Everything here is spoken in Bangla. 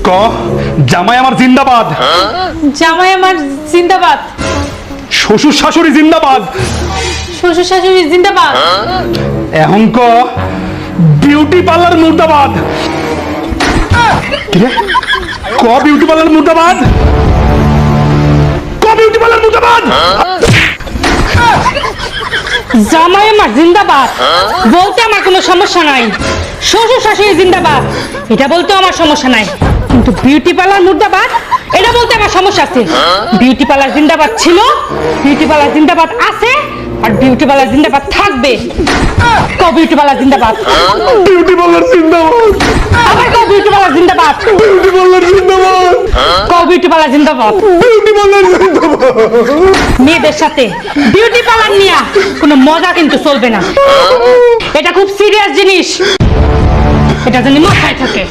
ক জামাই আমার জিন্দাবাদ। জামাই আমার জিন্দাবাদ। শ্বশুর শাশুড়ি জিন্দাবাদ। শ্বশুর শাশুড়ি জিন্দাবাদ। এখন ক বিউটি পার্লার মুর্দাবাদ। কি রে? ক বিউটি পার্লার মুর্দাবাদ। ক বিউটি পার্লার মুর্দাবাদ। জামাই আমার জিন্দাবাদ বলতে আমার কোনো সমস্যা নাই, শ্বশুর শাশুড়ি জিন্দাবাদ এটা বলতে আমার সমস্যা নাই, কিন্তু বিউটি পার্লার মুর্দাবাদ এটা বলতে আমার সমস্যা আছে। বিউটি পার্লার জিন্দাবাদ ছিল, বিউটি পার্লার জিন্দাবাদ আছে, আর বিউটি পার্লার জিন্দাবাদ থাকবে। ক বিউটি পার্লার জিন্দাবাদ। বিউটি পার্লার জিন্দাবাদ। আবার ক বিউটি পার্লার জিন্দাবাদ। বিউটি পার্লার জিন্দাবাদ। ক বিউটি পার্লার জিন্দাবাদ। বিউটি পার্লার জিন্দাবাদ। মেয়েদের সাথে বিউটি পার্লার নিয়ে কোনো মজা কিন্তু চলবে না, এটা খুব সিরিয়াস জিনিস, এটা জানি মাথায় থাকে।